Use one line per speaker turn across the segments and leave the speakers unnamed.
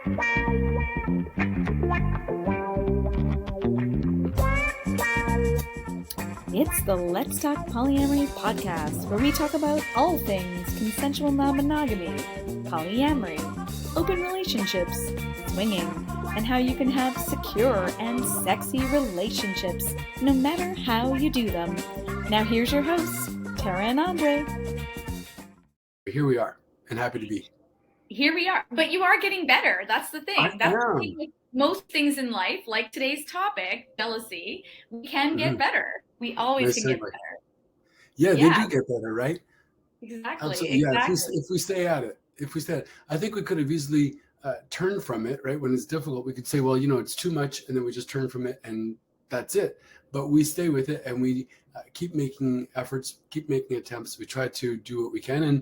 It's the Let's Talk Polyamory podcast, where we talk about all things consensual non-monogamy, polyamory, open relationships, swinging, and how you can have secure and sexy relationships, no matter how you do them. Now here's your hosts, Tara and Andre.
Here we are, and happy to be.
Here we are, but you are getting better. That's the thing. That's the thing with most things in life, like today's topic, jealousy, we can get better. We always can get better.
Yeah, they do get better, right?
Exactly.
Absolutely. Yeah, if we stay at it, I think we could have easily turned from it, right? When it's difficult, we could say, well, it's too much, and then we just turn from it, and that's it. But we stay with it, and we keep making efforts, keep making attempts. We try to do what we can, and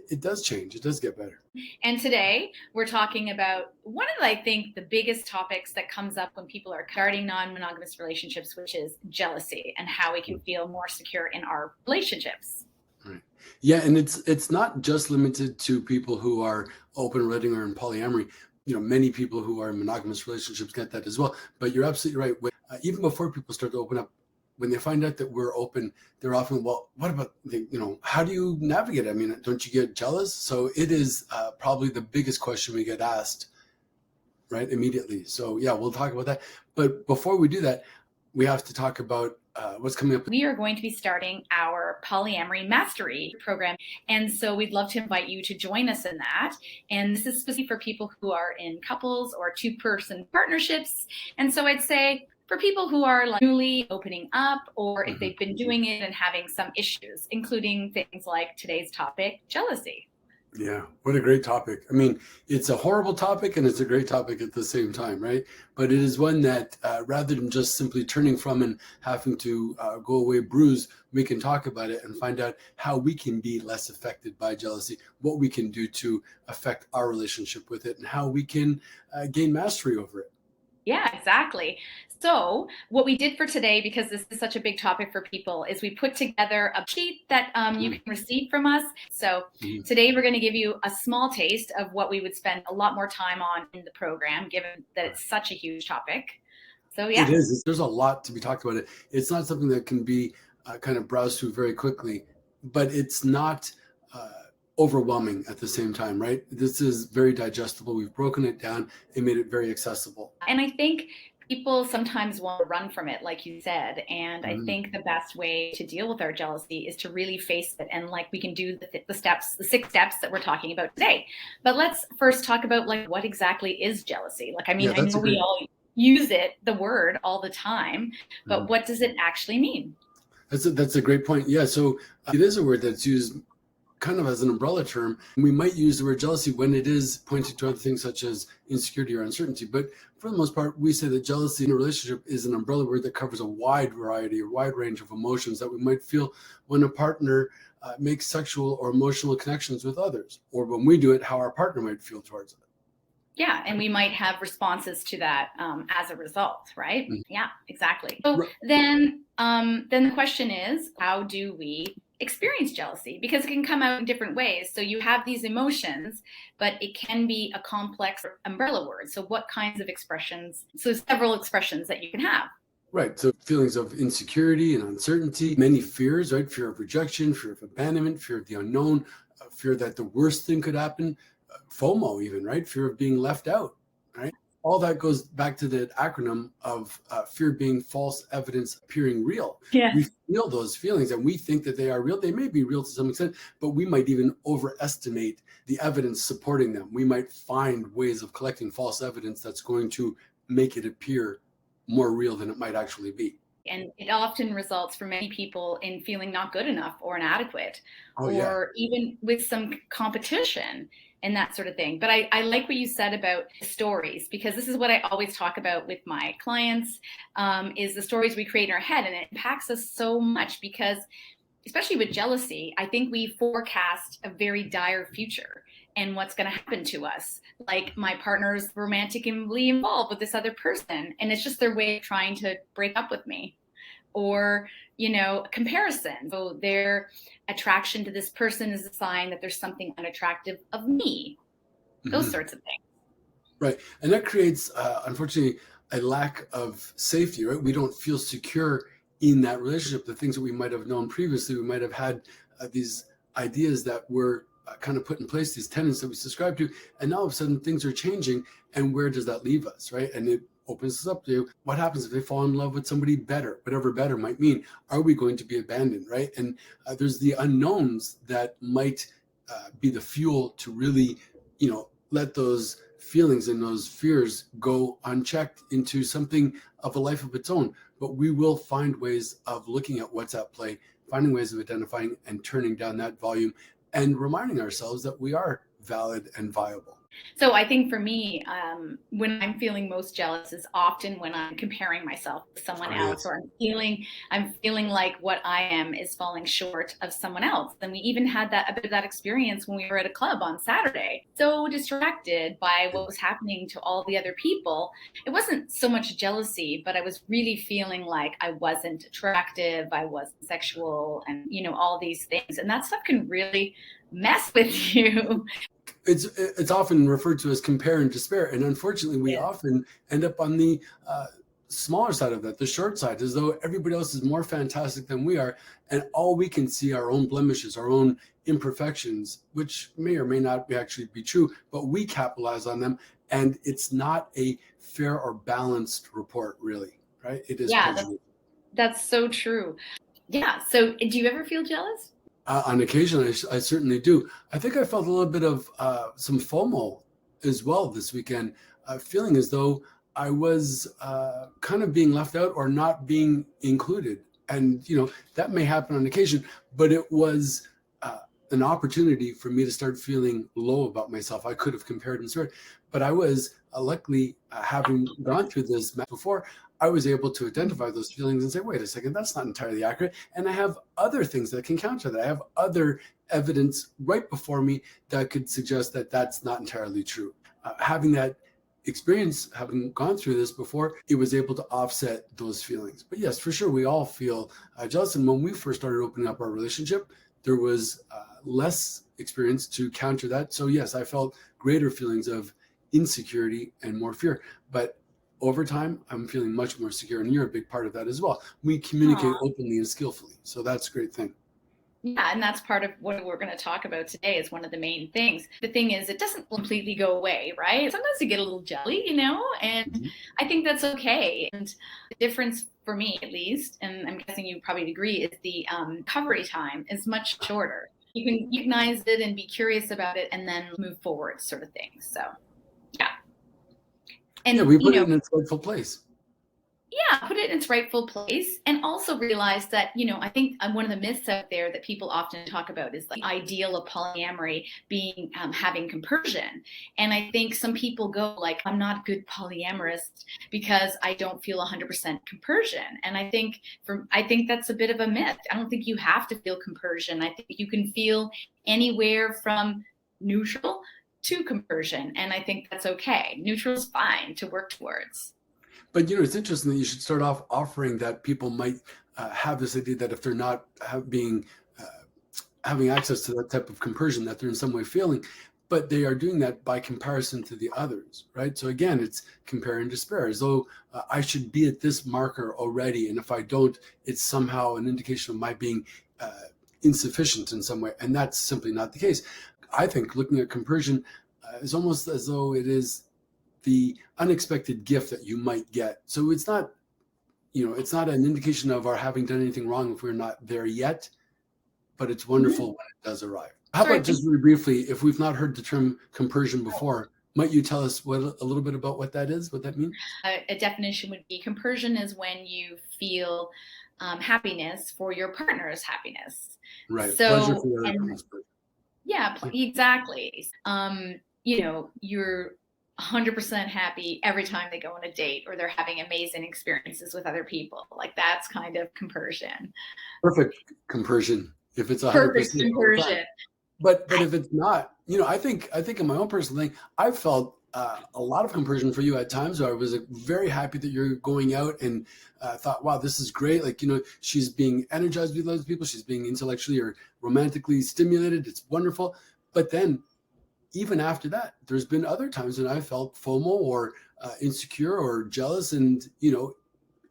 it does change. It does get better.
And today we're talking about one of, I think, the biggest topics that comes up when people are starting non-monogamous relationships, which is jealousy and how we can feel more secure in our relationships.
Right. Yeah, and it's not just limited to people who are open, wedding, or in polyamory. Many people who are in monogamous relationships get that as well. But you're absolutely right. Even before people start to open up, when they find out that we're open, they're often, well, what about how do you navigate it? I mean, don't you get jealous? So it is probably the biggest question we get asked, right, immediately. So yeah, we'll talk about that. But before we do that, we have to talk about what's coming up.
We are going to be starting our Polyamory Mastery program. And so we'd love to invite you to join us in that. And this is specifically for people who are in couples or two-person partnerships. And so I'd say, for people who are newly opening up, or if they've been doing it and having some issues, including things like today's topic, jealousy.
Yeah, what a great topic. I mean, it's a horrible topic and it's a great topic at the same time, right? But it is one that rather than just simply turning from and having to go away bruised, we can talk about it and find out how we can be less affected by jealousy, what we can do to affect our relationship with it, and how we can gain mastery over it.
Yeah, exactly. So what we did for today, because this is such a big topic for people, is we put together a sheet that you can receive from us. So today we're going to give you a small taste of what we would spend a lot more time on in the program, given that it's such a huge topic. So yeah.
It is. There's a lot to be talked about. It's not something that can be kind of browsed through very quickly, but it's not overwhelming at the same time, right? This is very digestible. We've broken it down and made it very accessible.
And I think people sometimes want to run from it, like you said. And I think the best way to deal with our jealousy is to really face it. And we can do the steps, the 6 steps that we're talking about today. But let's first talk about what exactly is jealousy. I know we all use the word all the time, but what does it actually mean?
That's a great point. Yeah. So it is a word that's used kind of as an umbrella term. We might use the word jealousy when it is pointed to other things such as insecurity or uncertainty. But for the most part, we say that jealousy in a relationship is an umbrella word that covers a wide range of emotions that we might feel when a partner makes sexual or emotional connections with others, or when we do it, how our partner might feel towards it.
Yeah, and we might have responses to that as a result, right? Yeah, exactly. So then the question is, how do we experience jealousy? Because it can come out in different ways. So you have these emotions, but it can be a complex umbrella word. So what kinds of expressions? So several expressions that you can have.
Right. So feelings of insecurity and uncertainty, many fears, right? Fear of rejection, fear of abandonment, fear of the unknown, fear that the worst thing could happen, FOMO even, right? Fear of being left out, right? All that goes back to the acronym of fear being false evidence appearing real.
Yeah.
We feel those feelings and we think that they are real. They may be real to some extent, but we might even overestimate the evidence supporting them. We might find ways of collecting false evidence that's going to make it appear more real than it might actually be.
And it often results for many people in feeling not good enough or inadequate, even with some competition and that sort of thing. But I like what you said about stories, because this is what I always talk about with my clients, is the stories we create in our head. And it impacts us so much because, especially with jealousy, I think we forecast a very dire future and what's going to happen to us. Like, my partner's romantically involved with this other person, and it's just their way of trying to break up with me. Or, comparison. So their attraction to this person is a sign that there's something unattractive of me. Those sorts of things.
Right. And that creates, unfortunately, a lack of safety, right? We don't feel secure in that relationship. The things that we might have known previously, we might have had these ideas that were kind of put in place, these tenets that we subscribe to. And now all of a sudden things are changing. And where does that leave us, right? And it opens us up to what happens if they fall in love with somebody better, whatever better might mean. Are we going to be abandoned, right? And there's the unknowns that might be the fuel to really, let those feelings and those fears go unchecked into something of a life of its own. But we will find ways of looking at what's at play, finding ways of identifying and turning down that volume and reminding ourselves that we are valid and viable.
So I think for me, when I'm feeling most jealous is often when I'm comparing myself to someone else, or I'm feeling like what I am is falling short of someone else. And we even had a bit of that experience when we were at a club on Saturday. So distracted by what was happening to all the other people. It wasn't so much jealousy, but I was really feeling like I wasn't attractive, I wasn't sexual, and all these things. And that stuff can really mess with you.
It's often referred to as compare and despair, and unfortunately we often end up on the smaller side of that, the short side, as though everybody else is more fantastic than we are, and all we can see are our own blemishes, our own imperfections, which may or may not actually be true, but we capitalize on them, and it's not a fair or balanced report, really, right? It is.
Yeah, that's so true. Yeah. So do you ever feel jealous?
On occasion, I certainly do. I think I felt a little bit of some FOMO as well this weekend, feeling as though I was kind of being left out or not being included. And, that may happen on occasion, but it was an opportunity for me to start feeling low about myself. I could have compared and sorted, but I was luckily having gone through this before. I was able to identify those feelings and say, wait a second, that's not entirely accurate. And I have other things that can counter that. I have other evidence right before me that could suggest that that's not entirely true. Having that experience, having gone through this before, it was able to offset those feelings. But yes, for sure, we all feel jealous. And when we first started opening up our relationship, there was less experience to counter that. So yes, I felt greater feelings of insecurity and more fear. But over time, I'm feeling much more secure, and you're a big part of that as well. We communicate openly and skillfully, so that's a great thing.
Yeah, and that's part of what we're going to talk about today is one of the main things. The thing is, it doesn't completely go away, right? Sometimes you get a little jelly, and I think that's okay. And the difference for me, at least, and I'm guessing you probably agree, is the recovery time is much shorter. You can recognize it and be curious about it and then move forward, sort of thing. So, yeah.
And we put it in its rightful place.
Yeah, put it in its rightful place, and also realize that, I think one of the myths out there that people often talk about is the ideal of polyamory being having compersion. And I think some people go like, I'm not a good polyamorous because I don't feel 100% compersion. And I think that's a bit of a myth. I don't think you have to feel compersion. I think you can feel anywhere from neutral to compersion. And I think that's okay. Neutral is fine to work towards.
But, it's interesting that you should start off offering that people might have this idea that if they're not having access to that type of compersion, that they're in some way failing, but they are doing that by comparison to the others, right? So again, it's compare and despair, as though I should be at this marker already, and if I don't, it's somehow an indication of my being insufficient in some way, and that's simply not the case. I think looking at compersion is almost as though it is the unexpected gift that you might get. So it's not, it's not an indication of our having done anything wrong if we're not there yet, but it's wonderful when it does arrive. How about just really briefly, if we've not heard the term compersion before, might you tell us a little bit about what that is, what that means?
A definition would be compersion is when you feel happiness for your partner's happiness.
Right.
So,
pleasure for your partner's pleasure.
Yeah, exactly. You're 100% happy every time they go on a date or they're having amazing experiences with other people. Like that's kind of compersion.
Perfect compersion. If it's 100%
perfect compersion.
But if it's not, I think in my own personal thing, I felt a lot of compersion for you at times where I was very happy that you're going out and thought, wow, this is great. Like, she's being energized with those people. She's being intellectually or romantically stimulated. It's wonderful. But then even after that, there's been other times when I felt FOMO or insecure or jealous. And,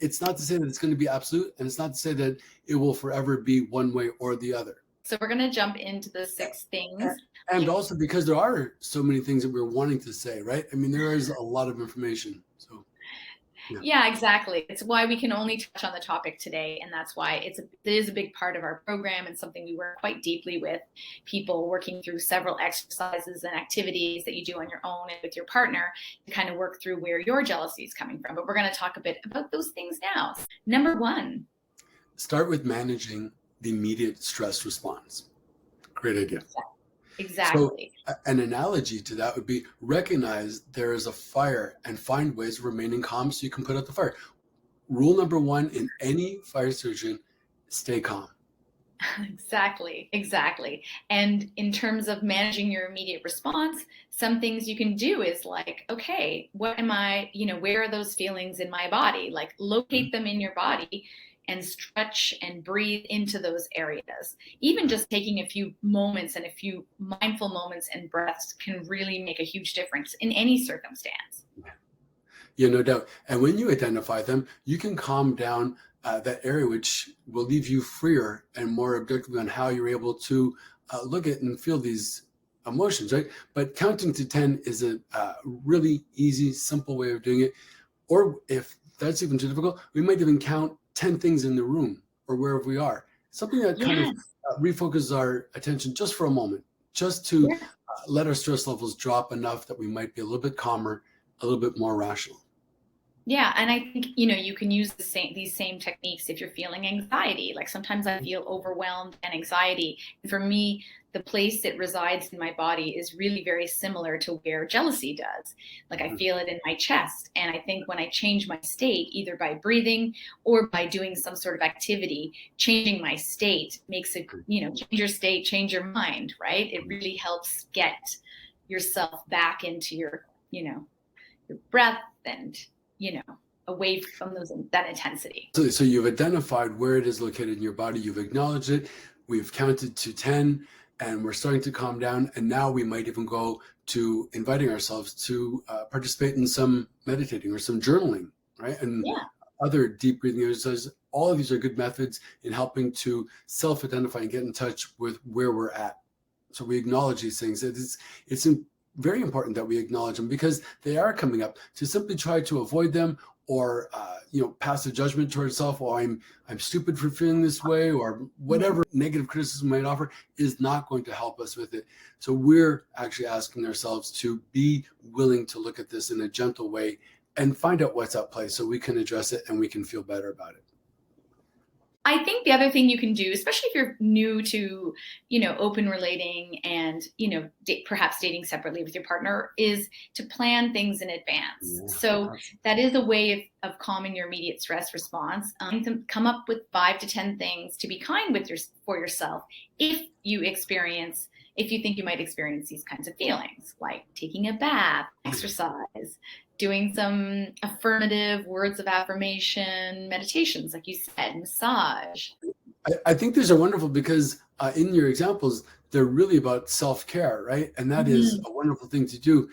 it's not to say that it's going to be absolute, and it's not to say that it will forever be one way or the other.
So we're going to jump into the 6 things.
And also because there are so many things that we're wanting to say, right? I mean, there is a lot of information. So.
Yeah, exactly. It's why we can only touch on the topic today. And that's why it is a big part of our program and something we work quite deeply with people, working through several exercises and activities that you do on your own and with your partner to kind of work through where your jealousy is coming from. But we're going to talk a bit about those things now. Number 1.
Start with managing the immediate stress response. Great idea.
Exactly.
So an analogy to that would be recognize there is a fire and find ways of remaining calm so you can put out the fire. Rule number 1 in any fire situation, stay calm.
Exactly. And in terms of managing your immediate response, some things you can do is like, okay, what am I, where are those feelings in my body? Like locate them in your body and stretch and breathe into those areas. Even just taking a few moments and a few mindful moments and breaths can really make a huge difference in any circumstance.
Yeah, no doubt. And when you identify them, you can calm down that area, which will leave you freer and more objectively on how you're able to look at and feel these emotions, right? But counting to 10 is a really easy, simple way of doing it. Or if that's even too difficult, we might even count 10 things in the room or wherever we are. Something that kind of refocuses our attention just for a moment, just to let our stress levels drop enough that we might be a little bit calmer, a little bit more rational.
Yeah, and I think, you can use these same techniques if you're feeling anxiety. Like sometimes I feel overwhelmed and anxiety. And for me, the place it resides in my body is really very similar to where jealousy does. Like I feel it in my chest. And I think when I change my state, either by breathing or by doing some sort of activity, changing my state makes it, change your state, change your mind, right? It really helps get yourself back into your breath and, away from that intensity.
So you've identified where it is located in your body. You've acknowledged it. We've counted to 10 and we're starting to calm down. And now we might even go to inviting ourselves to participate in some meditating or some journaling, right? And other deep breathing exercises. All of these are good methods in helping to self-identify and get in touch with where we're at. So we acknowledge these things. It's very important that we acknowledge them because they are coming up. To simply try to avoid them or pass a judgment towards self, or I'm stupid for feeling this way, or whatever negative criticism might offer, is not going to help us with it. So we're actually asking ourselves to be willing to look at this in a gentle way and find out what's at play so we can address it and we can feel better about it.
I think the other thing you can do, especially if you're new to, open relating and, perhaps dating separately with your partner, is to plan things in advance. Yeah, so that is a way of calming your immediate stress response. Come up with 5 to 10 things to be kind for yourself if you think you might experience these kinds of feelings, like taking a bath, exercise, doing some affirmative words of affirmation, meditations, like you said, massage.
I think these are wonderful because in your examples, they're really about self-care, right? And that is a wonderful thing to do.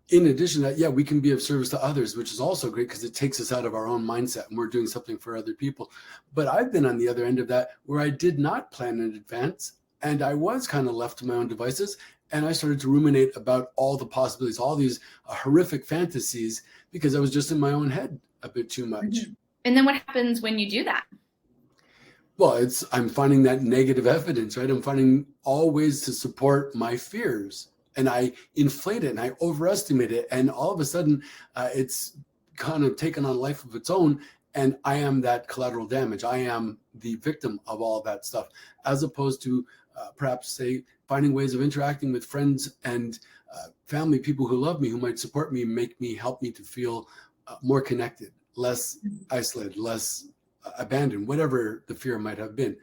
In addition to that, we can be of service to others, which is also great because it takes us out of our own mindset and we're doing something for other people. But I've been on the other end of that where I did not plan in advance and I was kind of left to my own devices. And I started to ruminate about all the possibilities, all these horrific fantasies, because I was just in my own head a bit too much.
And then what happens when you do that?
Well, I'm finding that negative evidence, right? I'm finding all ways to support my fears. And I inflate it and I overestimate it. And all of a sudden, it's kind of taken on a life of its own. And I am that collateral damage. I am the victim of all of that stuff, as opposed to perhaps, say, finding ways of interacting with friends and family, people who love me, who might support me, help me to feel more connected, less isolated, less abandoned, whatever the fear might have been.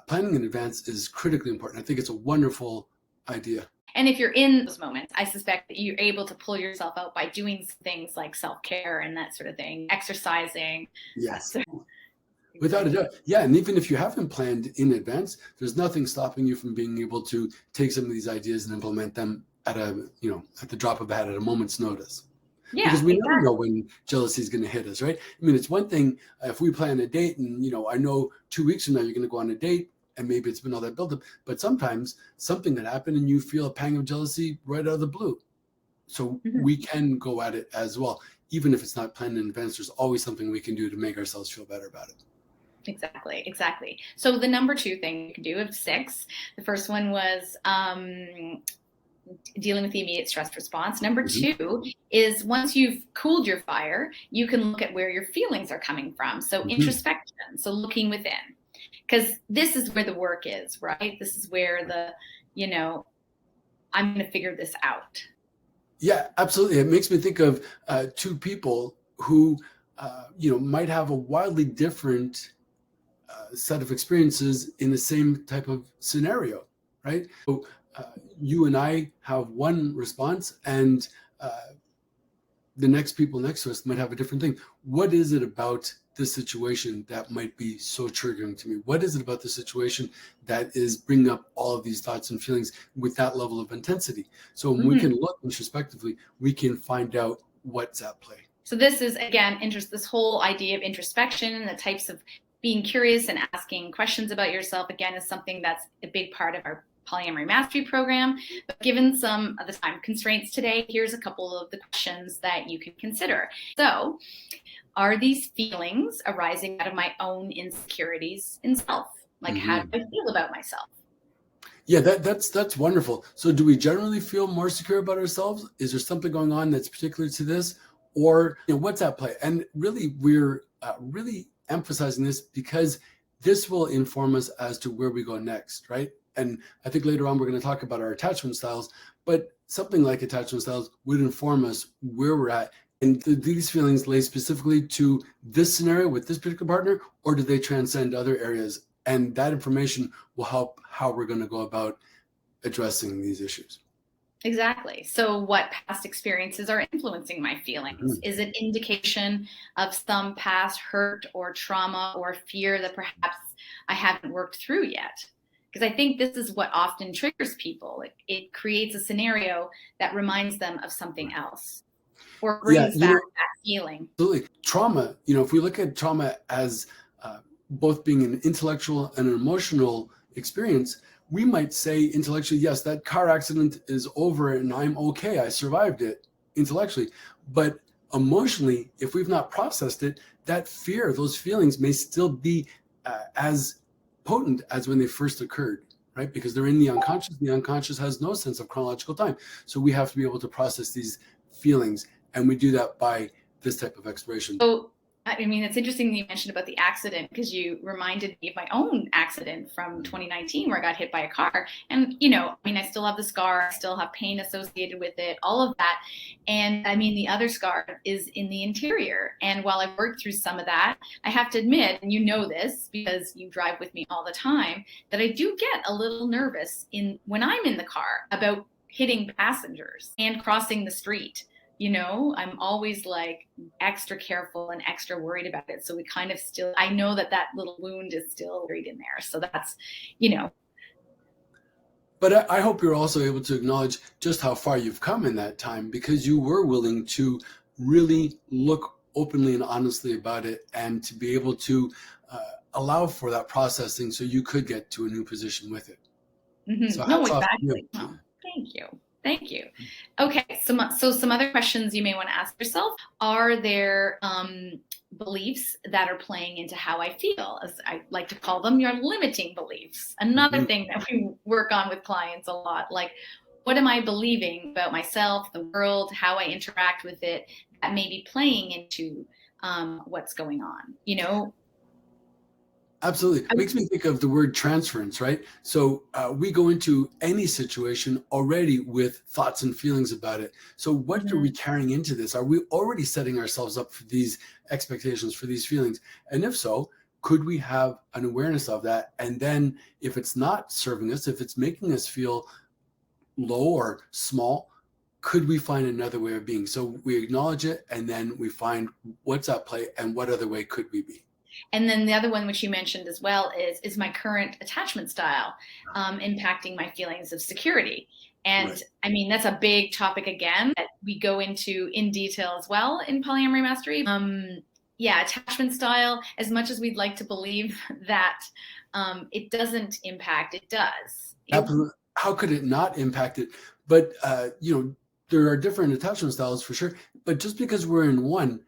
Planning in advance is critically important. I think it's a wonderful idea.
And if you're in those moments, I suspect that you're able to pull yourself out by doing things like self-care and that sort of thing, exercising.
Yes. Without a doubt. Yeah. And even if you haven't planned in advance, there's nothing stopping you from being able to take some of these ideas and implement them at the drop of a hat, at a moment's notice.
Yeah,
because we never know when jealousy is going to hit us, right? I mean, it's one thing if we plan a date and, I know 2 weeks from now you're going to go on a date and maybe it's been all that buildup, but sometimes something could happen and you feel a pang of jealousy right out of the blue. So we can go at it as well. Even if it's not planned in advance, there's always something we can do to make ourselves feel better about it.
Exactly. So the number 2 thing you can do of 6, the first one was dealing with the immediate stress response. Number 2 is once you've cooled your fire, you can look at where your feelings are coming from. So introspection, so looking within, because this is where the work is, right? This is where I'm going to figure this out.
Yeah, absolutely. It makes me think of 2 people who, might have a wildly different set of experiences in the same type of scenario, right? So you and I have one response, and the next people next to us might have a different thing. What is it about this situation that might be so triggering to me? What is it about the situation that is bringing up all of these thoughts and feelings with that level of intensity? So when we can look introspectively, we can find out what's at play.
So this is, again, this whole idea of introspection and the types of being curious and asking questions about yourself, again, is something that's a big part of our Polyamory Mastery program. But given some of the time constraints today, here's a couple of the questions that you can consider. So, are these feelings arising out of my own insecurities in self? Like, how do I feel about myself?
Yeah, that's wonderful. So do we generally feel more secure about ourselves? Is there something going on that's particular to this? Or what's at play? And really, we're really emphasizing this because this will inform us as to where we go next, right? And I think later on we're going to talk about our attachment styles, but something like attachment styles would inform us where we're at. And do these feelings lay specifically to this scenario with this particular partner, or do they transcend other areas? And that information will help how we're going to go about addressing these issues.
Exactly. So what past experiences are influencing my feelings? Is it indication of some past hurt or trauma or fear that perhaps I haven't worked through yet? Because I think this is what often triggers people. It creates a scenario that reminds them of something else or brings back that feeling.
Absolutely. Trauma, if we look at trauma as both being an intellectual and an emotional experience, we might say intellectually, yes, that car accident is over and I'm okay. I survived it intellectually. But emotionally, if we've not processed it, that fear, those feelings may still be as potent as when they first occurred, right? Because they're in the unconscious. The unconscious has no sense of chronological time. So we have to be able to process these feelings. And we do that by this type of exploration.
So, I mean, it's interesting that you mentioned about the accident because you reminded me of my own accident from 2019 where I got hit by a car. And, I still have the scar, I still have pain associated with it, all of that. And the other scar is in the interior. And while I've worked through some of that, I have to admit, and you know this because you drive with me all the time, that I do get a little nervous when I'm in the car about hitting passengers and crossing the street. I'm always like extra careful and extra worried about it. So we kind of I know that little wound is still buried in there. So that's,
But I hope you're also able to acknowledge just how far you've come in that time because you were willing to really look openly and honestly about it and to be able to allow for that processing so you could get to a new position with it. So
no, exactly. Oh, Thank you. Okay, so some other questions you may want to ask yourself. Are there beliefs that are playing into how I feel? As I like to call them, your limiting beliefs. Another thing that we work on with clients a lot, like what am I believing about myself, the world, how I interact with it, that may be playing into what's going on,
Absolutely. It makes me think of the word transference, right? So we go into any situation already with thoughts and feelings about it. So what are we carrying into this? Are we already setting ourselves up for these expectations, for these feelings? And if so, could we have an awareness of that? And then if it's not serving us, if it's making us feel low or small, could we find another way of being? So we acknowledge it and then we find what's at play and what other way could we be?
And then the other one, which you mentioned as well, is my current attachment style impacting my feelings of security? And
Right.
I mean, that's a big topic again that we go into in detail as well in Polyamory Mastery. Yeah, attachment style, as much as we'd like to believe that it doesn't impact, it does.
Absolutely. How could it not impact it? But, there are different attachment styles for sure. But just because we're in one,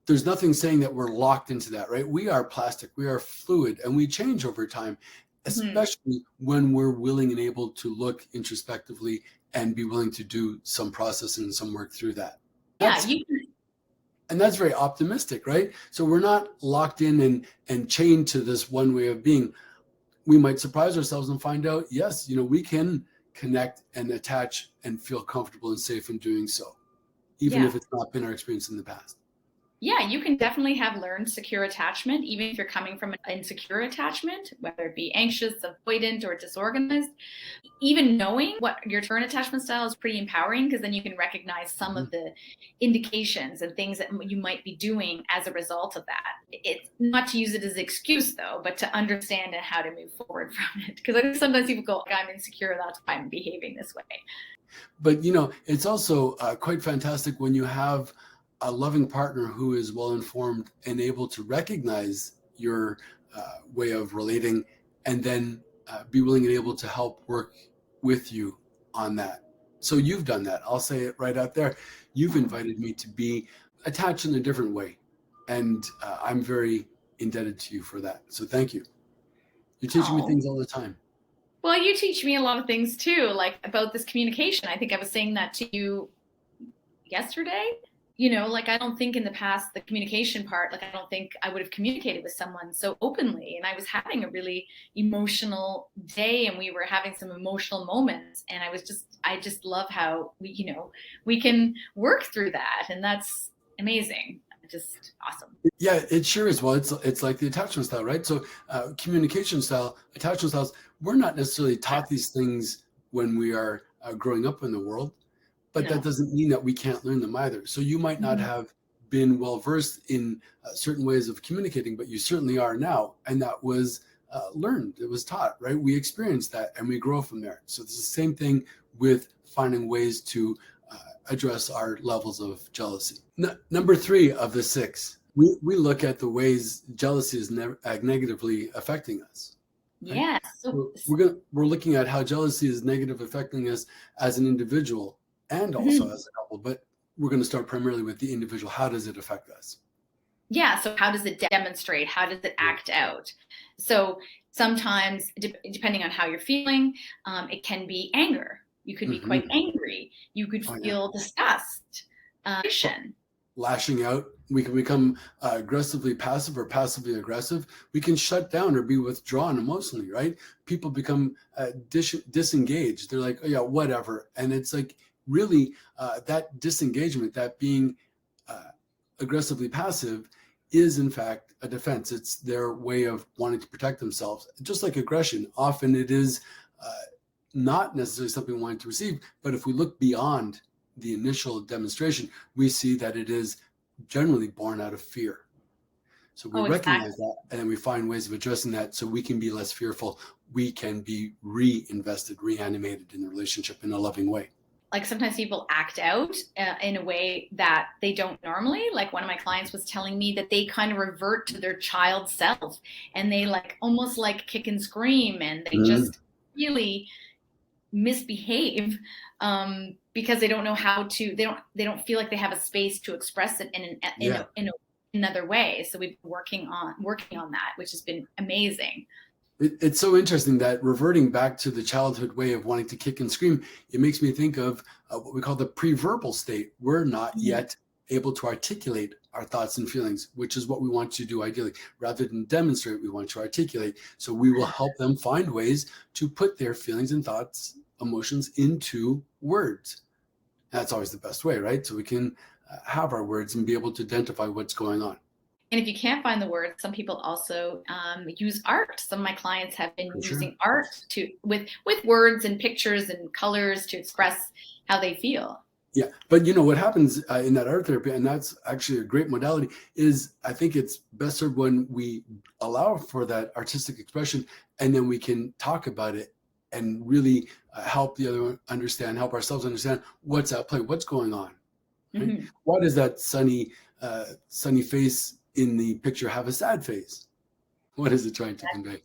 there's nothing saying that we're locked into that, right? We are plastic, we are fluid, and we change over time, especially when we're willing and able to look introspectively and be willing to do some processing and some work through that. And that's very optimistic, right? So we're not locked in and chained to this one way of being. We might surprise ourselves and find out, yes, we can connect and attach and feel comfortable and safe in doing so, even if it's not been our experience in the past.
Yeah, you can definitely have learned secure attachment, even if you're coming from an insecure attachment, whether it be anxious, avoidant, or disorganized. Even knowing what your current attachment style is pretty empowering, because then you can recognize some of the indications and things that you might be doing as a result of that. It's not to use it as an excuse, though, but to understand and how to move forward from it. Because I think sometimes people go, I'm insecure, that's why I'm behaving this way.
But, it's also quite fantastic when you have a loving partner who is well-informed and able to recognize your way of relating, and then be willing and able to help work with you on that. So you've done that. I'll say it right out there. You've invited me to be attached in a different way. And I'm very indebted to you for that. So thank you. You're teaching me things all the time.
Well, you teach me a lot of things too, like about this communication. I think I was saying that to you yesterday. I don't think in the past, the communication part, I don't think I would have communicated with someone so openly. And I was having a really emotional day, and we were having some emotional moments. And I just love how we can work through that. And that's amazing. Just awesome.
Yeah, it sure is. Well, it's like the attachment style, right? So communication style, attachment styles, we're not necessarily taught these things when we are growing up in the world. But that doesn't mean that we can't learn them either. So you might not have been well-versed in certain ways of communicating, but you certainly are now. And that was learned. It was taught, right? We experienced that and we grow from there. So it's the same thing with finding ways to address our levels of jealousy. Number 3 of the 6, we look at the ways jealousy is negatively affecting us. Right?
Yeah.
So we're looking at how jealousy is negatively affecting us as an individual and also as a couple, but we're going to start primarily with the individual. How does it affect us?
Yeah. So how does it demonstrate? How does it act out? So sometimes, depending on how you're feeling, it can be anger. You could be quite angry. You could feel disgust,
lashing out. We can become aggressively passive or passively aggressive. We can shut down or be withdrawn emotionally, right? People become disengaged. They're like, oh yeah, whatever. And it's like, really, that disengagement, that being aggressively passive, is in fact a defense. It's their way of wanting to protect themselves. Just like aggression, often it is not necessarily something we want to receive. But if we look beyond the initial demonstration, we see that it is generally born out of fear. So we recognize that, and then we find ways of addressing that so we can be less fearful. We can be reinvested, reanimated in the relationship in a loving way.
Like sometimes people act out in a way that they don't normally. Like one of my clients was telling me that they kind of revert to their child self, and they almost kick and scream, and they just really misbehave because they don't know how to. They don't feel like they have a space to express it in another way. So we've been working on that, which has been amazing.
It's so interesting that reverting back to the childhood way of wanting to kick and scream, it makes me think of what we call the pre-verbal state. We're not yet able to articulate our thoughts and feelings, which is what we want to do ideally. Rather than demonstrate, we want to articulate. So we will help them find ways to put their feelings and thoughts, emotions into words. That's always the best way, right? So we can have our words and be able to identify what's going on.
And if you can't find the words, some people also use art. Some of my clients have been using art with words and pictures and colors to express how they feel.
Yeah, but what happens in that art therapy, and that's actually a great modality, is I think it's best served when we allow for that artistic expression, and then we can talk about it and really help the other one understand, help ourselves understand what's at play, what's going on. Right?
Mm-hmm.
Why does that sunny face in the picture have a sad face? What is it trying to convey?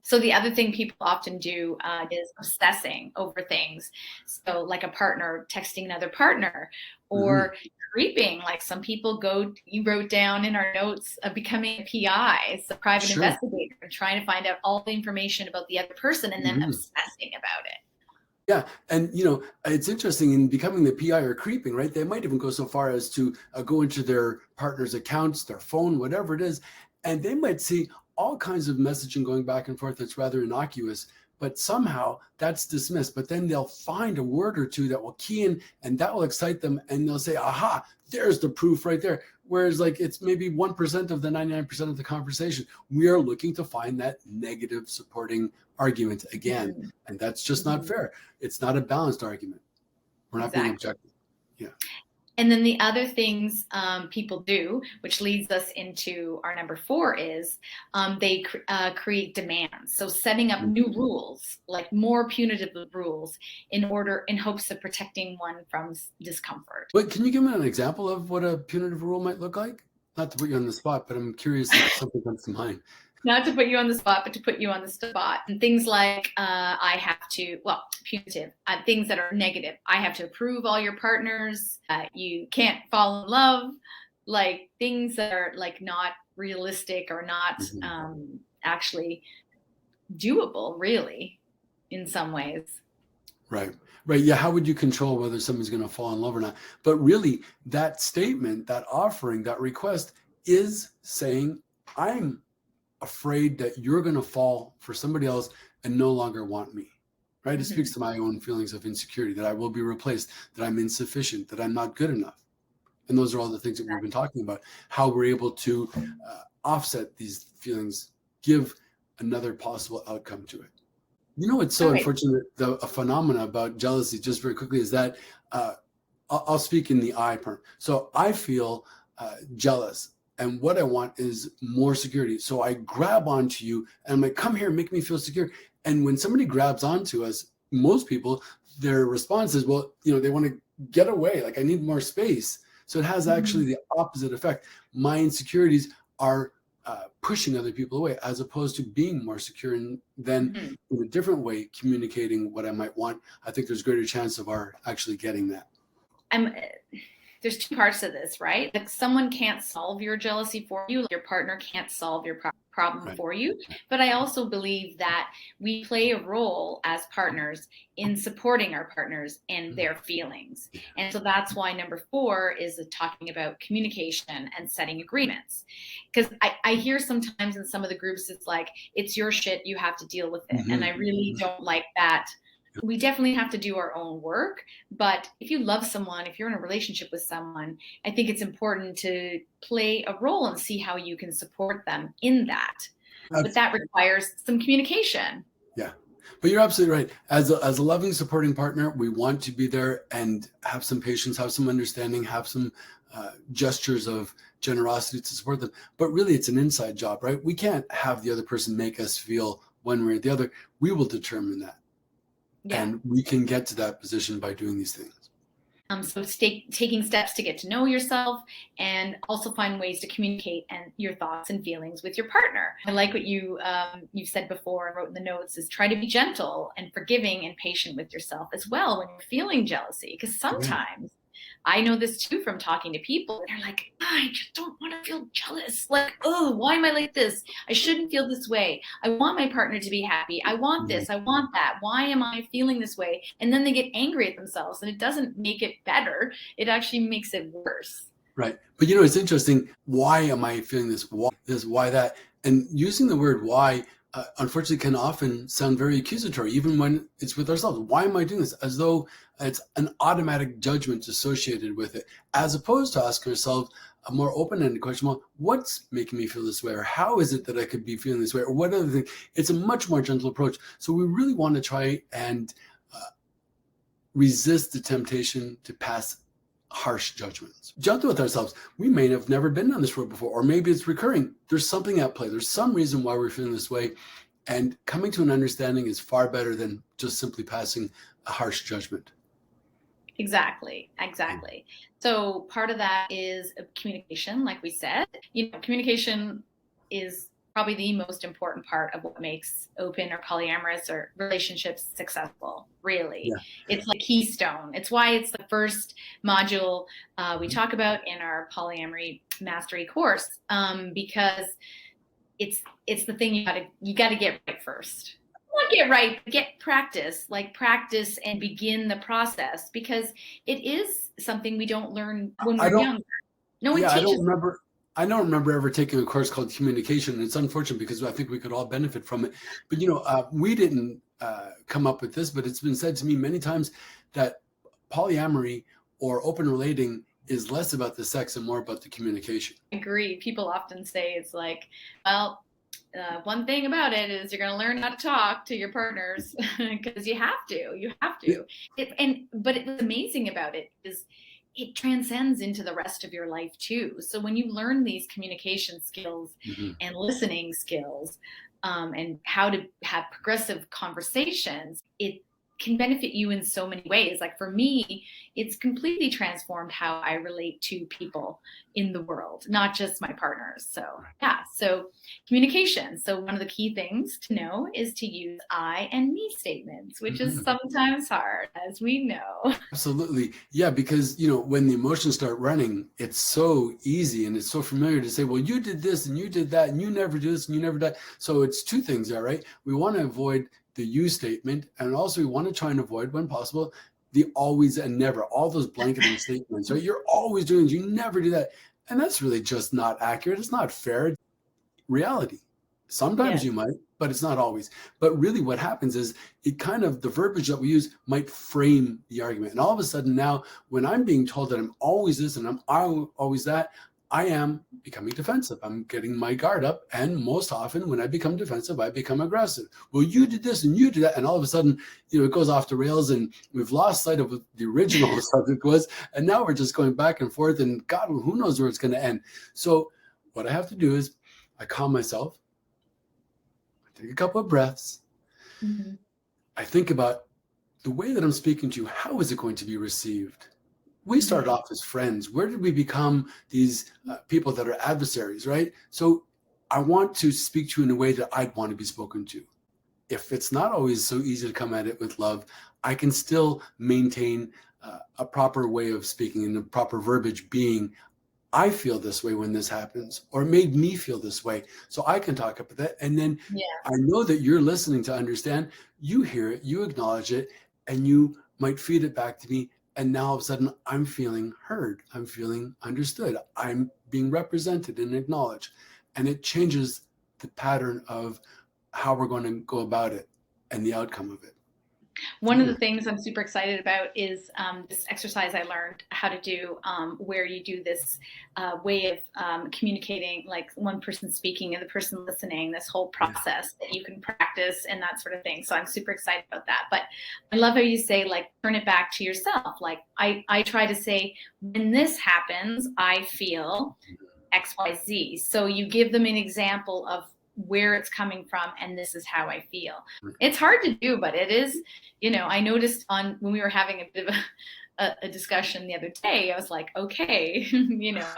So the other thing people often do is obsessing over things. So like a partner texting another partner, or creeping, like some people you wrote down in our notes of becoming a PI, so private investigator, and trying to find out all the information about the other person and then obsessing about it.
Yeah. And, it's interesting in becoming the PI or creeping, right? They might even go so far as to go into their partner's accounts, their phone, whatever it is, and they might see all kinds of messaging going back and forth that's rather innocuous, but somehow that's dismissed. But then they'll find a word or two that will key in, and that will excite them, and they'll say, aha, there's the proof right there. Whereas like it's maybe 1% of the 99% of the conversation. We are looking to find that negative supporting argument again. And that's just not fair. It's not a balanced argument. We're not being objective. Yeah.
And then the other things people do, which leads us into our number 4, is they create demands. So setting up new rules, like more punitive rules, in hopes of protecting one from discomfort.
But can you give me an example of what a punitive rule might look like? Not to put you on the spot, but I'm curious if something comes to mind.
Not to put you on the spot, but to put you on the spot. And things like punitive, things that are negative. I have to approve all your partners. You can't fall in love. Like things that are like not realistic or not actually doable, really, in some ways.
Right. Yeah. How would you control whether someone's going to fall in love or not? But really, that statement, that offering, that request is saying, I'm afraid that you're going to fall for somebody else and no longer want me, right? It speaks to my own feelings of insecurity, that I will be replaced, that I'm insufficient, that I'm not good enough. And those are all the things that we've been talking about, how we're able to offset these feelings, give another possible outcome to it. It's so unfortunate, a phenomena about jealousy, just very quickly, is that I'll speak in the I part. So I feel jealous. And what I want is more security. So I grab onto you and I'm like, come here, make me feel secure. And when somebody grabs onto us, most people, their response is, well, they want to get away. Like I need more space. So it has actually the opposite effect. My insecurities are pushing other people away, as opposed to being more secure and then in a different way communicating what I might want. I think there's greater chance of our actually getting that.
There's 2 parts to this, right? Like someone can't solve your jealousy for you. Your partner can't solve your problem for you. But I also believe that we play a role as partners in supporting our partners and their feelings. And so that's why number 4 is talking about communication and setting agreements. Because I hear sometimes in some of the groups, it's like, it's your shit, you have to deal with it. And I really don't like that. We definitely have to do our own work, but if you love someone, if you're in a relationship with someone, I think it's important to play a role and see how you can support them in that. But that requires some communication.
Yeah, but you're absolutely right. As a loving, supporting partner, we want to be there and have some patience, have some understanding, have some gestures of generosity to support them. But really, it's an inside job, right? We can't have the other person make us feel one way or the other. We will determine that. Yeah. And we can get to that position by doing these things.
So taking steps to get to know yourself and also find ways to communicate and your thoughts and feelings with your partner. I like what you've said before and wrote in the notes is try to be gentle and forgiving and patient with yourself as well when you're feeling jealousy. Because sometimes I know this too from talking to people. They're like, I just don't want to feel jealous. Like, oh, why am I like this? I shouldn't feel this way. I want my partner to be happy. I want this. I want that. Why am I feeling this way? And then they get angry at themselves, and it doesn't make it better. It actually makes it worse.
Right. But it's interesting. Why am I feeling this? Why this? Why that? And using the word why, unfortunately, can often sound very accusatory, even when it's with ourselves. Why am I doing this? As though it's an automatic judgment associated with it, as opposed to asking ourselves a more open-ended question, well, what's making me feel this way? Or how is it that I could be feeling this way? Or what other thing? It's a much more gentle approach. So we really want to try and resist the temptation to pass harsh judgments. Gentle with ourselves. We may have never been on this road before, or maybe it's recurring. There's something at play. There's some reason why we're feeling this way. And coming to an understanding is far better than just simply passing a harsh judgment.
Exactly. So part of that is communication, like we said. Communication is probably the most important part of what makes open or polyamorous or relationships successful, really.
Yeah.
It's like keystone. It's why it's the first module we talk about in our polyamory mastery course, because it's the thing you gotta get right first. Not get right, get practice, and begin the process, because it is something we don't learn when we're younger. No one teaches.
I don't remember ever taking a course called communication. And it's unfortunate because I think we could all benefit from it. But, we didn't come up with this, but it's been said to me many times that polyamory or open relating is less about the sex and more about the communication.
I agree. People often say it's like, well, one thing about it is you're going to learn how to talk to your partners because you have to. Yeah. But what's amazing about it is it transcends into the rest of your life too. So when you learn these communication skills and listening skills, and how to have progressive conversations, it can benefit you in so many ways. Like for me, it's completely transformed how I relate to people in the world, not just my partners. So communication. So one of the key things to know is to use I and me statements, which is sometimes hard, as we know.
Absolutely. Yeah, because, when the emotions start running, it's so easy and it's so familiar to say, well, you did this and you did that and you never do this and you never that. So it's two things there, right? We want to avoid the you statement, and also we want to try and avoid, when possible, the always and never, all those blanketing statements, right? You're always doing this, you never do that. And that's really just not accurate. It's not fair. Reality. Sometimes you might, but it's not always. But really what happens is the verbiage that we use might frame the argument. And all of a sudden now, when I'm being told that I'm always this and I'm always that, I am becoming defensive. I'm getting my guard up. And most often when I become defensive, I become aggressive. Well, you did this and you did that. And all of a sudden, it goes off the rails and we've lost sight of what the original subject was. And now we're just going back and forth and God, who knows where it's going to end. So what I have to do is I calm myself. I take a couple of breaths. I think about the way that I'm speaking to you. How is it going to be received? We started off as friends. Where did we become these people that are adversaries, right? So I want to speak to you in a way that I'd want to be spoken to. If it's not always so easy to come at it with love, I can still maintain a proper way of speaking and the proper verbiage being, I feel this way when this happens, or it made me feel this way. So I can talk about that. And then I know that you're listening to understand. You hear it, you acknowledge it, and you might feed it back to me. And now all of a sudden I'm feeling heard. I'm feeling understood. I'm being represented and acknowledged. And it changes the pattern of how we're going to go about it and the outcome of it.
One of the things I'm super excited about is this exercise I learned how to do, where you do this way of communicating, like one person speaking and the person listening, this whole process that you can practice and that sort of thing. So I'm super excited about that. But I love how you say, turn it back to yourself. I try to say, when this happens, I feel X, Y, Z. So you give them an example of where it's coming from, and this is how I feel. It's hard to do, but it is, I noticed when we were having a bit of a discussion the other day, I was like, okay,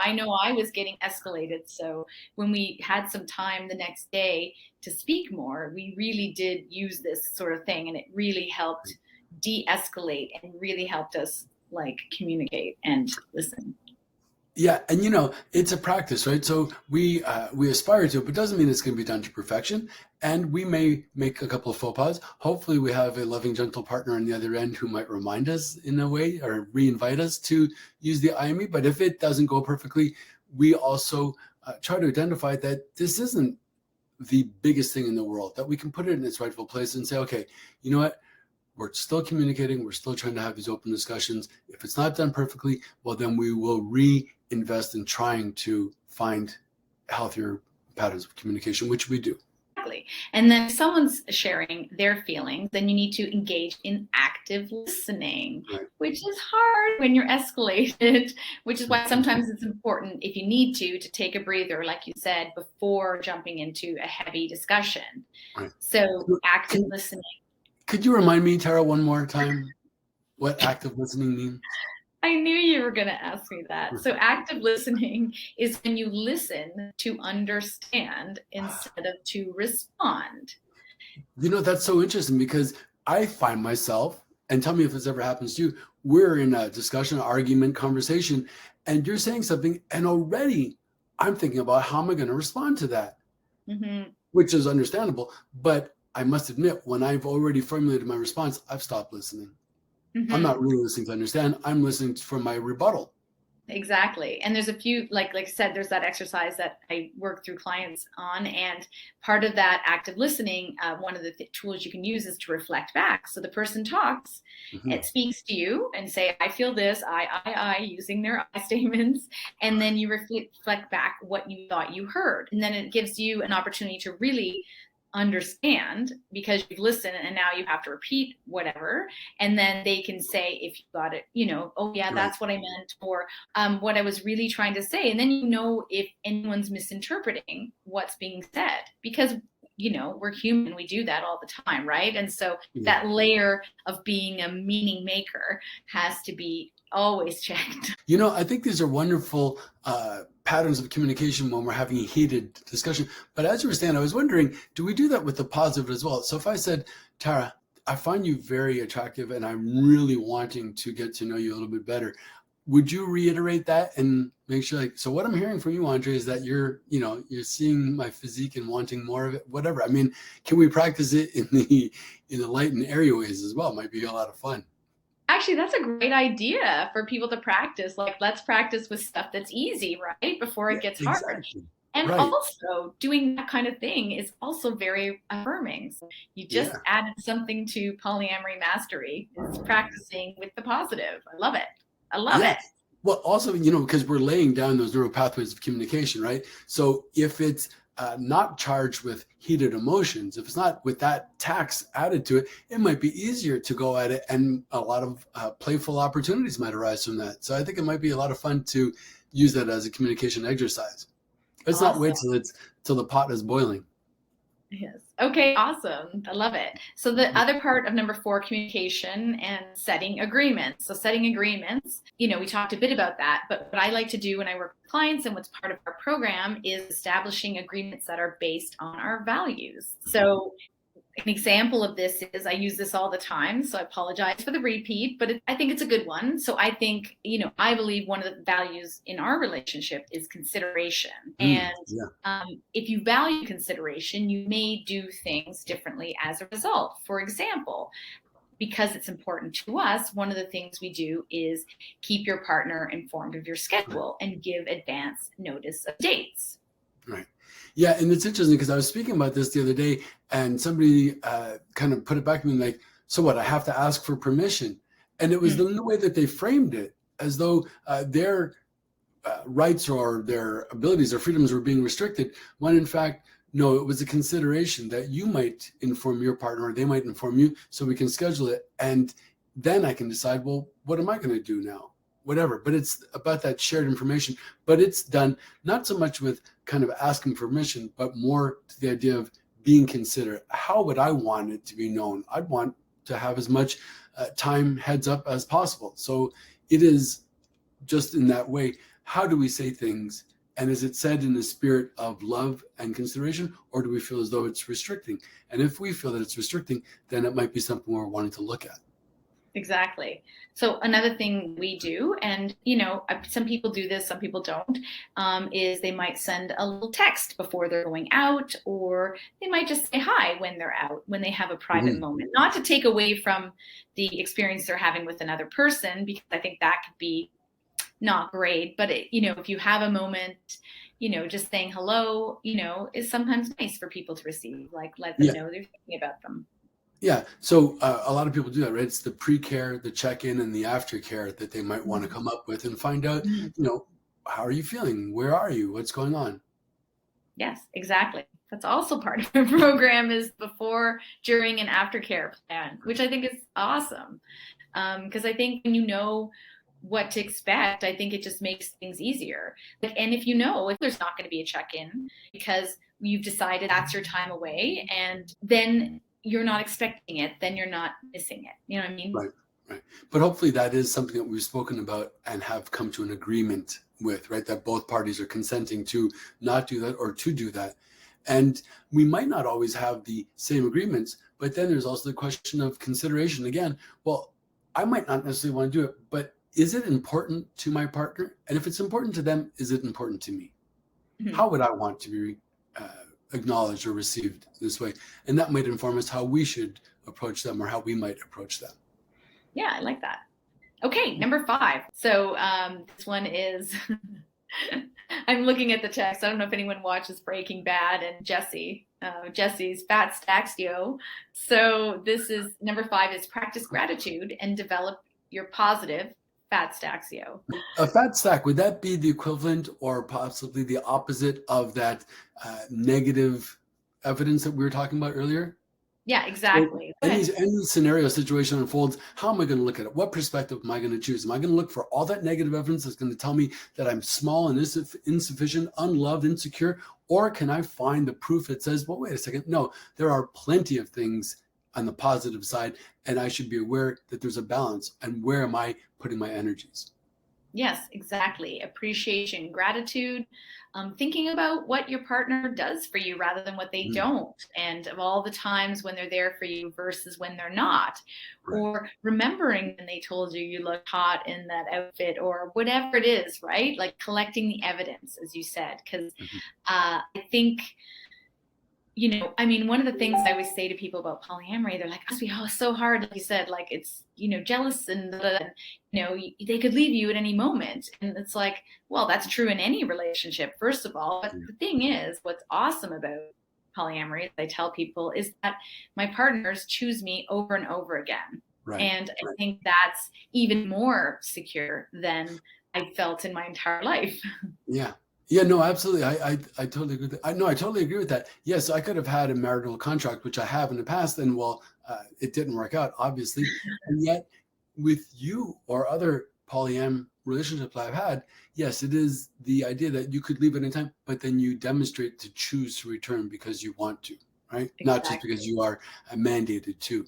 I know I was getting escalated. So when we had some time the next day to speak more, we really did use this sort of thing, and it really helped de-escalate and really helped us communicate and listen.
Yeah. And it's a practice, right? So we aspire to it, but doesn't mean it's going to be done to perfection. And we may make a couple of faux pas. Hopefully we have a loving, gentle partner on the other end who might remind us in a way or re-invite us to use the IME. But if it doesn't go perfectly, we also try to identify that this isn't the biggest thing in the world, that we can put it in its rightful place and say, okay, you know what? We're still communicating. We're still trying to have these open discussions. If it's not done perfectly, well, then we will reinvest in trying to find healthier patterns of communication, which we do.
Exactly. And then if someone's sharing their feelings, then you need to engage in active listening,
Right.
which is hard when you're escalated, which is why sometimes it's important, if you need to take a breather, like you said, before jumping into a heavy discussion.
Right.
So active listening.
Could you remind me, Tara, one more time what active listening means?
I knew you were going to ask me that. So active listening is when you listen to understand instead of to respond.
You know, that's so interesting because I find myself, and tell me if this ever happens to you, we're in a discussion, argument, conversation, and you're saying something, and already I'm thinking about how am I going to respond to that, which is understandable. But I must admit, when I've already formulated my response, I've stopped listening. I'm not really listening to understand. I'm listening for my rebuttal.
Exactly. And there's a few, like I said, there's that exercise that I work through clients on. And part of that active listening, one of the tools you can use is to reflect back. So the person talks, it speaks to you and say, I feel this, I, using their I statements. And then you reflect back what you thought you heard. And then it gives you an opportunity to really understand, because you've listened and now you have to repeat whatever, and then they can say, if you got it, oh yeah, that's what I meant, or what I was really trying to say. And then if anyone's misinterpreting what's being said, because we're human, we do that all the time, right? And so that layer of being a meaning maker has to be always checked.
I think these are wonderful patterns of communication when we're having a heated discussion. But as you were saying, I was wondering, do we do that with the positive as well? So if I said, Tara, I find you very attractive and I'm really wanting to get to know you a little bit better, would you reiterate that and make sure, so what I'm hearing from you, Andre, is that you're seeing my physique and wanting more of it, whatever. I mean, can we practice it in the light and airy ways as well? It might be a lot of fun.
Actually, that's a great idea for people to practice. Like, let's practice with stuff that's easy, right? Before it gets hard. And also doing that kind of thing is also very affirming. So you just added something to polyamory mastery, is practicing with the positive. I love it. I love it.
Well, also, because we're laying down those neural pathways of communication, right? So if it's not charged with heated emotions, if it's not with that tax added to it, it might be easier to go at it, and a lot of playful opportunities might arise from that. So I think it might be a lot of fun to use that as a communication exercise. Let's not wait till the pot is boiling.
Yes. Okay, awesome. I love it. So the other part of number 4, communication and setting agreements. So setting agreements, we talked a bit about that, but what I like to do when I work with clients and what's part of our program is establishing agreements that are based on our values. So an example of this is, I use this all the time, so I apologize for the repeat, but I think it's a good one. So I think, I believe one of the values in our relationship is consideration. And if you value consideration, you may do things differently as a result. For example, because it's important to us, one of the things we do is keep your partner informed of your schedule and give advance notice of dates.
Right. Yeah, and it's interesting because I was speaking about this the other day, and somebody kind of put it back to me like, so what, I have to ask for permission? And it was the way that they framed it, as though their rights or their abilities or freedoms were being restricted, when in fact, no, it was a consideration that you might inform your partner or they might inform you, so we can schedule it. And then I can decide, well, what am I going to do now? Whatever. But it's about that shared information. But it's done not so much with kind of asking permission, but more to the idea of being considerate. How would I want it to be known? I'd want to have as much time heads up as possible. So it is just in that way. How do we say things? And is it said in the spirit of love and consideration, or do we feel as though it's restricting? And if we feel that it's restricting, then it might be something we're wanting to look at.
Exactly. So another thing we do, and some people do this, some people don't, is they might send a little text before they're going out, or they might just say hi when they're out, when they have a private moment, not to take away from the experience they're having with another person, because I think that could be not great. But if you have a moment, just saying hello, is sometimes nice for people to receive, like let them know they're thinking about them.
Yeah. So a lot of people do that, right? It's the pre-care, the check-in, and the aftercare that they might want to come up with and find out, how are you feeling? Where are you? What's going on?
Yes, exactly. That's also part of the program, is before, during, and after care plan, which I think is awesome. Because I think when you know what to expect, I think it just makes things easier. And if you know if there's not going to be a check-in because you've decided that's your time away, and then you're not expecting it, then you're not missing it. You know what I mean?
Right. Right. But hopefully that is something that we've spoken about and have come to an agreement with, right? That both parties are consenting to not do that or to do that. And we might not always have the same agreements, but then there's also the question of consideration. Again, well, I might not necessarily want to do it, but is it important to my partner? And if it's important to them, is it important to me? Mm-hmm. How would I want to be acknowledged or received this way? And that might inform us how we should approach them or how we might approach them.
Yeah, I like that. Okay, number 5. So this one is, I'm looking at the text. I don't know if anyone watches Breaking Bad and Jesse's fat stacks yo. So this is number 5 is practice gratitude and develop your positive fat stacks yo.
A fat stack, would that be the equivalent or possibly the opposite of that negative evidence that we were talking about earlier?
Yeah, exactly.
So any scenario situation unfolds, how am I going to look at it? What perspective am I going to choose? Am I going to look for all that negative evidence that's going to tell me that I'm small and insufficient, unloved, insecure? Or can I find the proof that says, well, wait a second, no, there are plenty of things on the positive side, and I should be aware that there's a balance, and where am I putting my energies?
Yes, exactly. Appreciation, gratitude, thinking about what your partner does for you rather than what they don't, and of all the times when they're there for you versus when they're not, right. Or remembering when they told you you looked hot in that outfit or whatever it is, right? Like collecting the evidence, as you said, because I think, you know, I mean, one of the things I always say to people about polyamory, they're like, it must be so hard. Like you said, like it's, you know, jealous and, you know, they could leave you at any moment. And it's like, well, that's true in any relationship, first of all. But the thing is, what's awesome about polyamory, as I tell people, is that my partners choose me over and over again. Right. And I think that's even more secure than I felt in my entire life.
Yeah. Yeah, no, absolutely. I totally agree with that. I totally agree with that. Yes, I could have had a marital contract, which I have in the past, and it didn't work out, obviously. And yet, with you or other polyam relationships I've had, yes, it is the idea that you could leave at any time, but then you demonstrate to choose to return because you want to, right? Exactly. Not just because you are mandated to.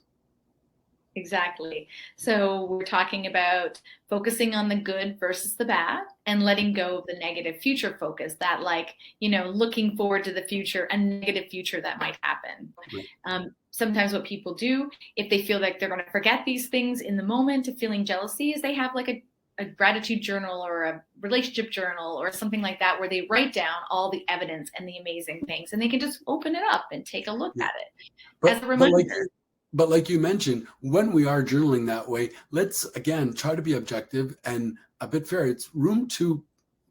Exactly. So we're talking about focusing on the good versus the bad and letting go of the negative future focus, that like, you know, looking forward to the future, a negative future that might happen. Right. Sometimes what people do, if they feel like they're going to forget these things in the moment of feeling jealousy, is they have like a gratitude journal or a relationship journal or something like that, where they write down all the evidence and the amazing things, and they can just open it up and take a look at it as a reminder.
But like you mentioned, when we are journaling that way, let's, again, try to be objective and a bit fair. It's room to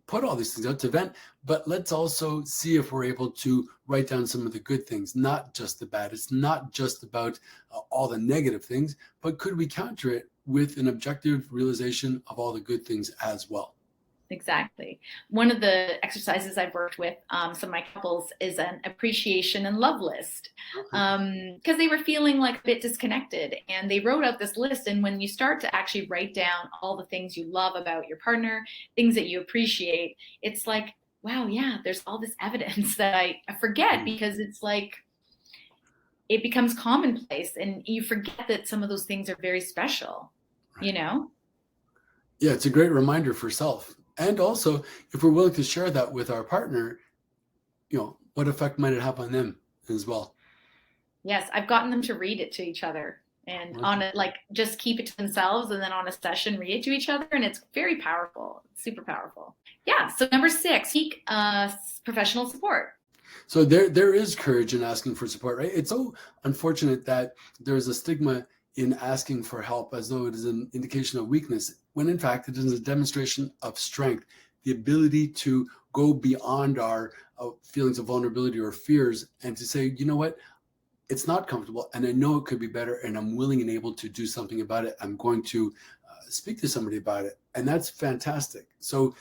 put all these things out to vent, but let's also see if we're able to write down some of the good things, not just the bad. It's not just about all the negative things, but could we counter it with an objective realization of all the good things as well?
Exactly. One of the exercises I've worked with some of my couples is an appreciation and love list, because they were feeling like a bit disconnected, and they wrote out this list. And when you start to actually write down all the things you love about your partner, things that you appreciate, it's like, wow, yeah, there's all this evidence that I forget, because it's like it becomes commonplace and you forget that some of those things are very special, you know?
Yeah, it's a great reminder for self. And also, if we're willing to share that with our partner, you know, what effect might it have on them as well?
Yes, I've gotten them to read it to each other, and on it, like, just keep it to themselves, and then on a session, read it to each other, and it's very powerful, super powerful. Yeah. So number 6, seek professional support.
So there is courage in asking for support, right? It's so unfortunate that there's a stigma in asking for help as though it is an indication of weakness, when in fact it is a demonstration of strength, the ability to go beyond our feelings of vulnerability or fears and to say, you know what, it's not comfortable and I know it could be better and I'm willing and able to do something about it. I'm going to speak to somebody about it. And that's fantastic. So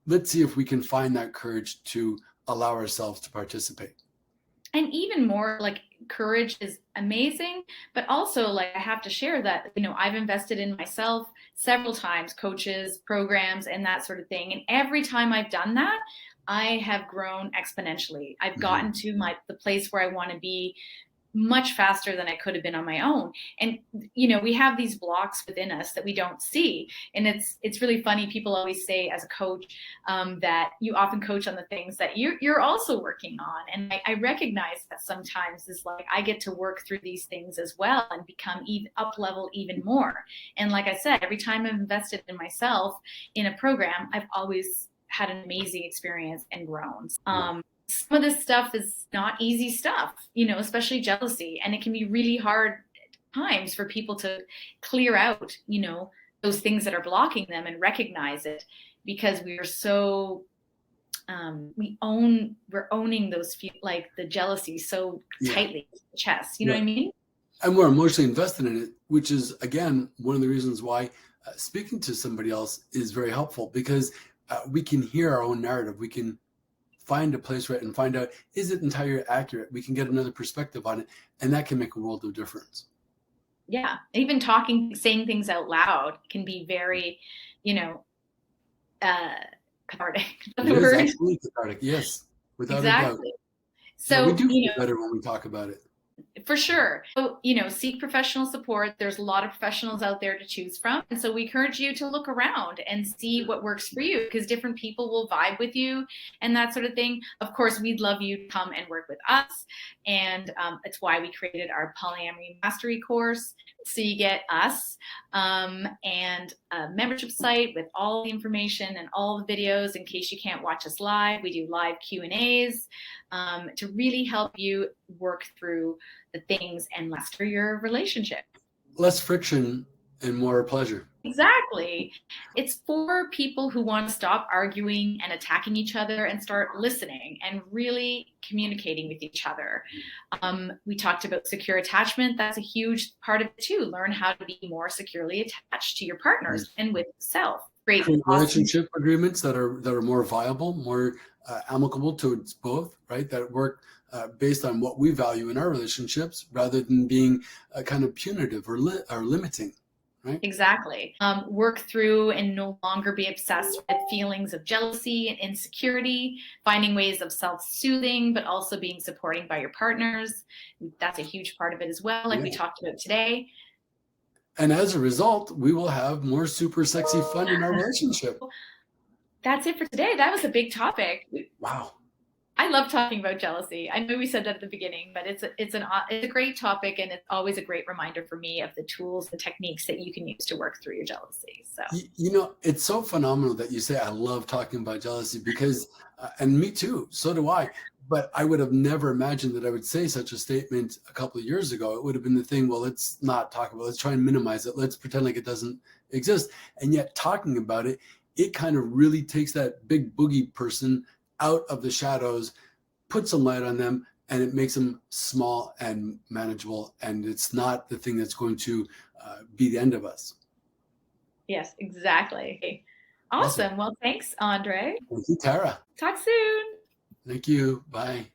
let's see if we can find that courage to allow ourselves to participate.
And even more, like, courage is amazing, but also, like, I have to share that, I've invested in myself several times, coaches, programs, and that sort of thing. And every time I've done that, I have grown exponentially. I've gotten to the place where I want to be much faster than I could have been on my own. And, we have these blocks within us that we don't see. And it's really funny. People always say as a coach that you often coach on the things that you're also working on. And I recognize that sometimes is like, I get to work through these things as well and become even up level even more. And like I said, every time I've invested in myself in a program, I've always had an amazing experience and grown. Some of this stuff is not easy stuff, especially jealousy. And it can be really hard at times for people to clear out, those things that are blocking them and recognize it, because we are so, we're owning those, like the jealousy so tightly in the chest. You know what I mean?
And we're emotionally invested in it, which is, again, one of the reasons why speaking to somebody else is very helpful, because we can hear our own narrative. We can find a place where and find out, is it entirely accurate? We can get another perspective on it, and that can make a world of difference.
Yeah. Even saying things out loud can be very, cathartic.
It is absolutely cathartic, yes, without a doubt.
So
we do feel better when we talk about it.
For sure. So, seek professional support. There's a lot of professionals out there to choose from. And so we encourage you to look around and see what works for you, because different people will vibe with you and that sort of thing. Of course, we'd love you to come and work with us. And it's why we created our Polyamory Mastery course. So you get us and a membership site with all the information and all the videos in case you can't watch us live. We do live Q&As to really help you work through the things and master your relationship.
Less friction and more pleasure.
Exactly. It's for people who want to stop arguing and attacking each other and start listening and really communicating with each other. We talked about secure attachment. That's a huge part of it too. Learn how to be more securely attached to your partners and with self. Create
relationship agreements that are more viable, more amicable towards both, right? That work based on what we value in our relationships, rather than being kind of punitive or limiting. Right?
Exactly. Work through and no longer be obsessed with feelings of jealousy and insecurity, finding ways of self-soothing, but also being supporting by your partners. That's a huge part of it as well, like we talked about today.
And as a result, we will have more super sexy fun in our relationship.
That's it for today. That was a big topic.
Wow.
I love talking about jealousy. I know we said that at the beginning, but it's a great topic, and it's always a great reminder for me of the tools and techniques that you can use to work through your jealousy. So
it's so phenomenal that you say I love talking about jealousy, because and me too, so do I. But I would have never imagined that I would say such a statement a couple of years ago. It would have been the thing, well, let's not talk about it. Let's try and minimize it. Let's pretend like it doesn't exist. And yet talking about it, it kind of really takes that big boogie person out of the shadows, puts some light on them, and it makes them small and manageable. And it's not the thing that's going to be the end of us.
Yes, exactly. Awesome. Well, thanks, Andre.
Thank you, Tara.
Talk soon.
Thank you. Bye.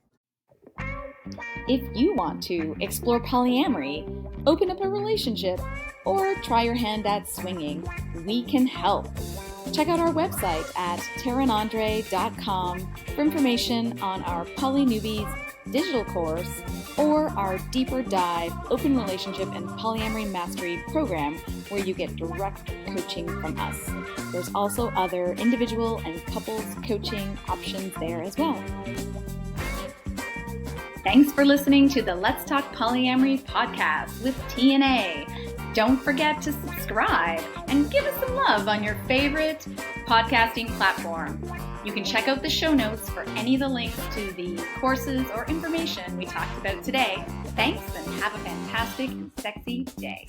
If you want to explore polyamory, open up a relationship, or try your hand at swinging, we can help. Check out our website at taraandandre.com for information on our Poly Newbies digital course or our deeper dive open relationship and polyamory mastery program, where you get direct coaching from us. There's also other individual and couples coaching options there as well. Thanks for listening to the Let's Talk Polyamory podcast with T&A. Don't forget to subscribe and give us some love on your favorite podcasting platform. You can check out the show notes for any of the links to the courses or information we talked about today. Thanks, and have a fantastic and sexy day.